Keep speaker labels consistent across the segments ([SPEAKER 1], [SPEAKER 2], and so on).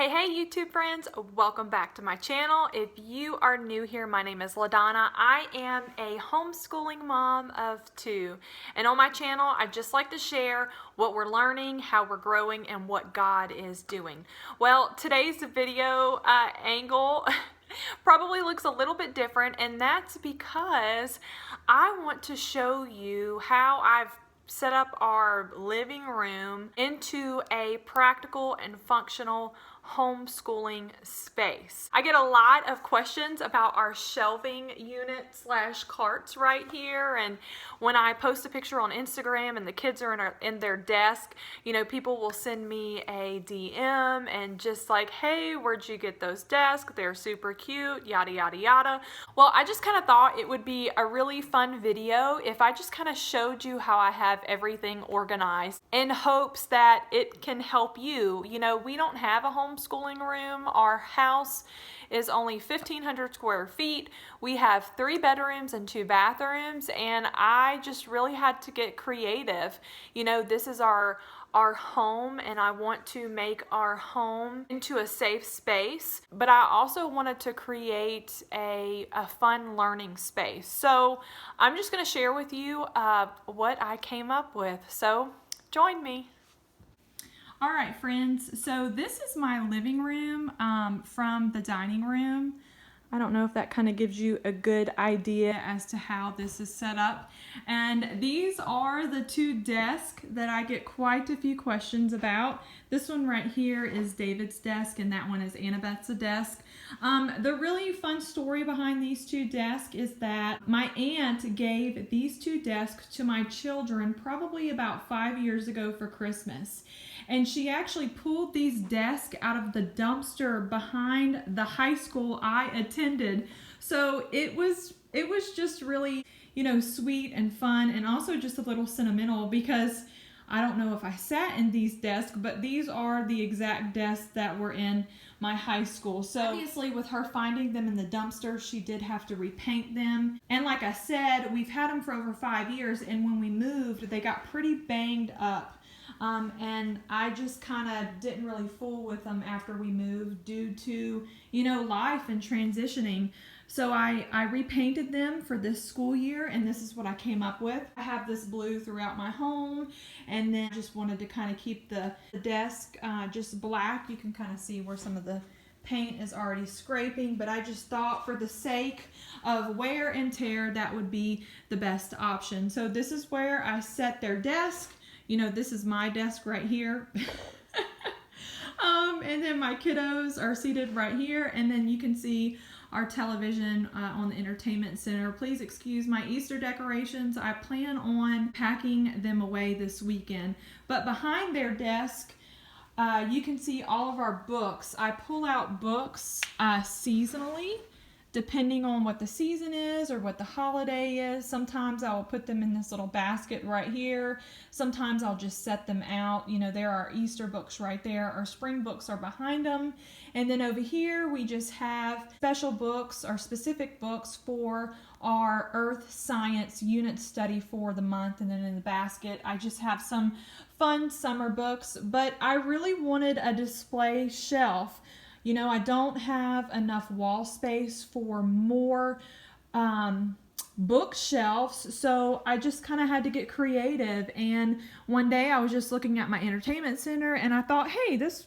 [SPEAKER 1] Hey YouTube friends, welcome back to my channel. If you are new here, my name is LaDonna. I am a homeschooling mom of two, and on my channel I just like to share what we're learning, how we're growing, and what God is doing. Well, today's video angle probably looks a little bit different, and that's because I want to show you how I've set up our living room into a practical and functional homeschooling space. I get a lot of questions about our shelving unit slash carts right here, and when I post a picture on Instagram and the kids are in their desk, you know, people will send me a DM and just like, hey, where'd you get those desks? They're super cute, yada yada yada. Well, I just kind of thought it would be a really fun video if I just kind of showed you how I have everything organized in hopes that it can help you. You know, we don't have a homeschooling room. Our house is only 1,500 square feet. We have 3 bedrooms and 2 bathrooms, and I just really had to get creative. You know, this is our home, and I want to make our home into a safe space, but I also wanted to create a fun learning space. So I'm just going to share with you what I came up with. So join me. All right, friends, so this is my living room from the dining room. I don't know if that kind of gives you a good idea as to how this is set up. And these are the 2 desks that I get quite a few questions about. This one right here is David's desk, and that one is Annabeth's desk. The really fun story behind these 2 desks is that my aunt gave these 2 desks to my children probably about 5 years ago for Christmas. And she actually pulled these desks out of the dumpster behind the high school I attended. So it was just really, you know, sweet and fun, and also just a little sentimental, because I don't know if I sat in these desks, but these are the exact desks that were in my high school. So obviously with her finding them in the dumpster, she did have to repaint them. And like I said, we've had them for over 5 years, and when we moved, they got pretty banged up. And I just kind of didn't really fool with them after we moved due to, you know, life and transitioning. So I repainted them for this school year, and this is what I came up with. I have this blue throughout my home, and then just wanted to kind of keep the desk just black. You can kind of see where some of the paint is already scraping, but I just thought for the sake of wear and tear, that would be the best option. So this is where I set their desk. You know, this is my desk right here. And then my kiddos are seated right here. And then you can see our television on the entertainment center. Please excuse my Easter decorations. I plan on packing them away this weekend. But behind their desk, you can see all of our books. I pull out books seasonally, depending on what the season is or what the holiday is. Sometimes I will put them in this little basket right here. Sometimes I'll just set them out. You know, there are Easter books right there. Our spring books are behind them. And then over here, we just have special books or specific books for our earth science unit study for the month. And then in the basket, I just have some fun summer books. But I really wanted a display shelf. You know, I don't have enough wall space for more bookshelves, so I just kind of had to get creative. And one day I was just looking at my entertainment center, and I thought, hey, this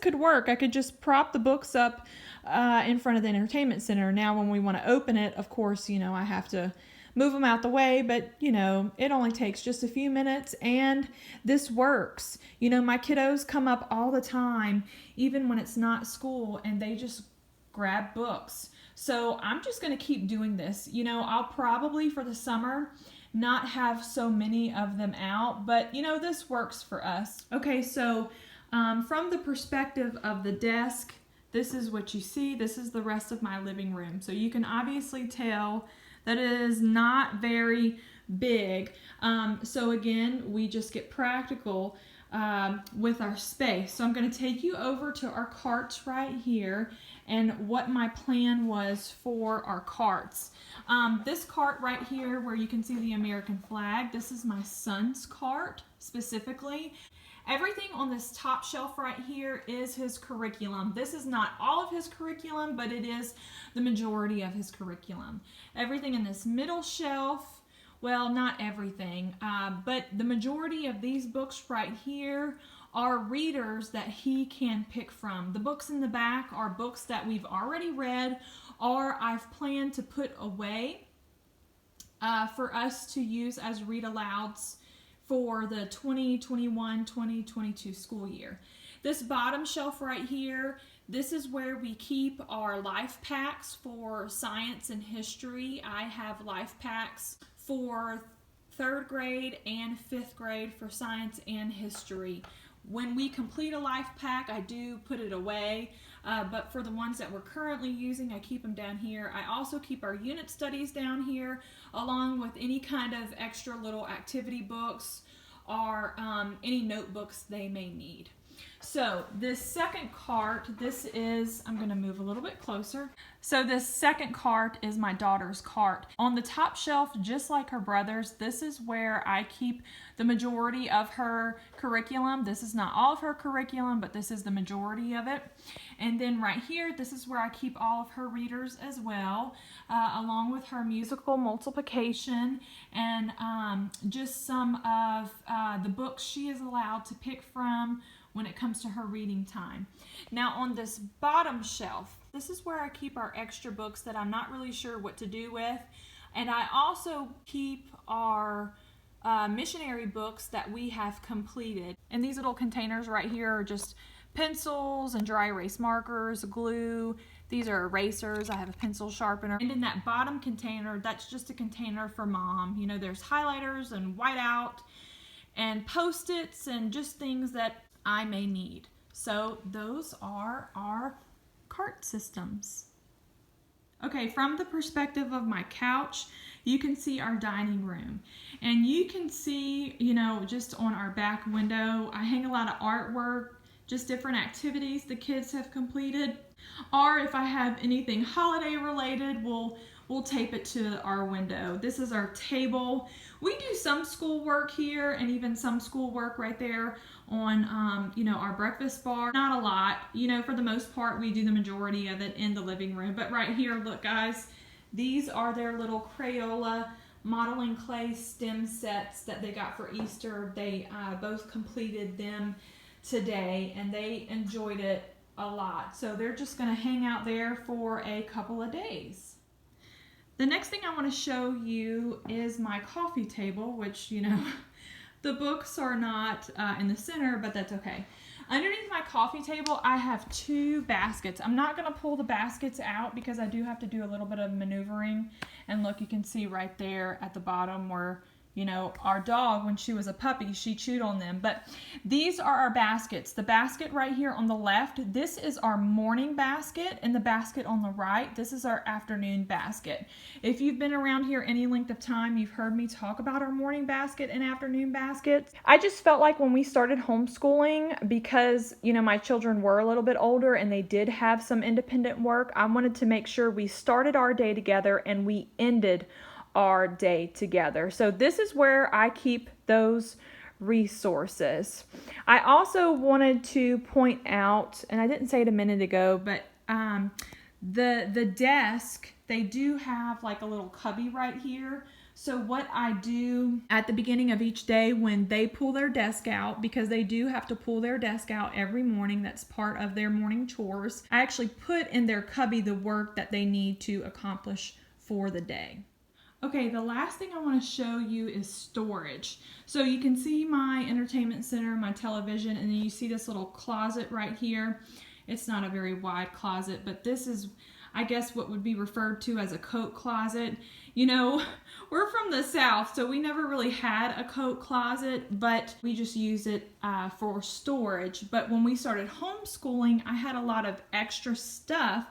[SPEAKER 1] could work. I could just prop the books up in front of the entertainment center. Now when we want to open it, of course, you know, I have to move them out the way, but you know, it only takes just a few minutes, and this works. You know, my kiddos come up all the time, even when it's not school, and they just grab books. So I'm just going to keep doing this. You know, I'll probably for the summer not have so many of them out, but you know, this works for us. Okay, so from the perspective of the desk, this is what you see. This is the rest of my living room. So you can obviously tell that it is not very big. So again, we just get practical with our space. So I'm going to take you over to our carts right here and what my plan was for our carts. This cart right here where you can see the American flag, this is my son's cart specifically. Everything on this top shelf right here is his curriculum. This is not all of his curriculum, but it is the majority of his curriculum. Everything in this middle shelf, well, not everything, but the majority of these books right here are readers that he can pick from. The books in the back are books that we've already read or I've planned to put away for us to use as read alouds for the 2021-2022 school year. This bottom shelf right here, this is where we keep our life packs for science and history. I have life packs for 3rd grade and 5th grade for science and history. When we complete a life pack, I do put it away, but for the ones that we're currently using, I keep them down here. I also keep our unit studies down here, along with any kind of extra little activity books or any notebooks they may need. So this second cart, this is, I'm going to move a little bit closer. So this second cart is my daughter's cart. On the top shelf, just like her brother's, this is where I keep the majority of her curriculum. This is not all of her curriculum, but this is the majority of it. And then right here, this is where I keep all of her readers as well, along with her musical multiplication and just some of the books she is allowed to pick from when it comes to her reading time. Now on this bottom shelf, this is where I keep our extra books that I'm not really sure what to do with. And I also keep our missionary books that we have completed. And these little containers right here are just pencils and dry erase markers, glue. These are erasers. I have a pencil sharpener. And in that bottom container, that's just a container for Mom. You know, there's highlighters and whiteout and Post-its and just things that I may need. So those are our cart systems. Okay, from the perspective of my couch, you can see our dining room. And you can see, you know, just on our back window, I hang a lot of artwork, just different activities the kids have completed. Or if I have anything holiday related, we'll tape it to our window. This is our table. We do some school work here and even some school work right there on, you know, our breakfast bar. Not a lot, you know, for the most part, we do the majority of it in the living room. But right here, look guys, these are their little Crayola modeling clay stem sets that they got for Easter. They both completed them today and they enjoyed it a lot. So they're just gonna hang out there for a couple of days. The next thing I want to show you is my coffee table, which, you know, the books are not in the center, but that's okay. Underneath my coffee table, I have 2 baskets. I'm not going to pull the baskets out because I do have to do a little bit of maneuvering. And look, you can see right there at the bottom where, you know, our dog, when she was a puppy, she chewed on them. But these are our baskets. The basket right here on the left, this is our morning basket, and the basket on the right, this is our afternoon basket. If you've been around here any length of time, you've heard me talk about our morning basket and afternoon baskets. I just felt like when we started homeschooling, because, you know, my children were a little bit older and they did have some independent work, I wanted to make sure we started our day together and we ended our day together. So this is where I keep those resources. I also wanted to point out, and I didn't say it a minute ago, but the desk, they do have like a little cubby right here. So what I do at the beginning of each day when they pull their desk out, because they do have to pull their desk out every morning, that's part of their morning chores, I actually put in their cubby the work that they need to accomplish for the day. Okay, the last thing I want to show you is storage. So you can see my entertainment center, my television, and then you see this little closet right here. It's not a very wide closet, but this is, I guess, what would be referred to as a coat closet. You know, we're from the South, so we never really had a coat closet, but we just use it for storage. But when we started homeschooling, I had a lot of extra stuff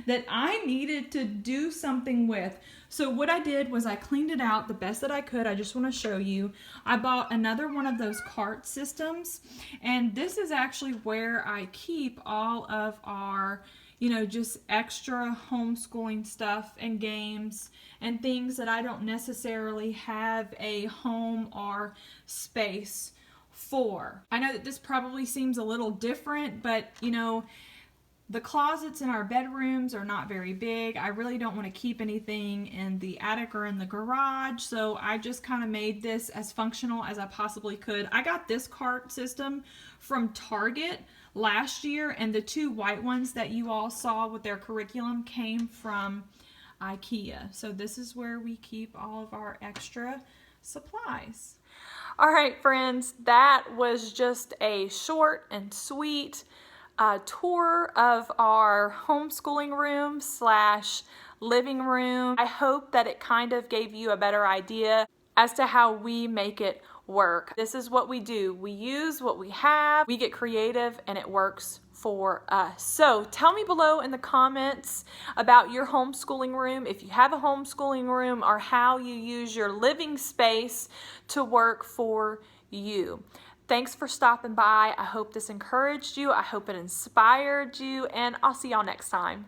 [SPEAKER 1] that I needed to do something with. So what I did was I cleaned it out the best that I could. I just want to show you. I bought another one of those cart systems, and this is actually where I keep all of our, you know, just extra homeschooling stuff and games and things that I don't necessarily have a home or space
[SPEAKER 2] 4. I know that this probably seems a little different, but you know, the closets in our bedrooms are not very big. I really don't want to keep anything in the attic or in the garage, so I just kind of made this as functional as I possibly could. I got this cart system from Target last year, and the 2 white ones that you all saw with their curriculum came from IKEA. So this is where we keep all of our extra supplies.
[SPEAKER 1] All right, friends, that was just a short and sweet tour of our homeschooling room / living room. I hope that it kind of gave you a better idea as to how we make it work. This is what we do. We use what we have, we get creative, and it works for us. So tell me below in the comments about your homeschooling room, if you have a homeschooling room, or how you use your living space to work for you. Thanks for stopping by. I hope this encouraged you. I hope it inspired you, and I'll see y'all next time.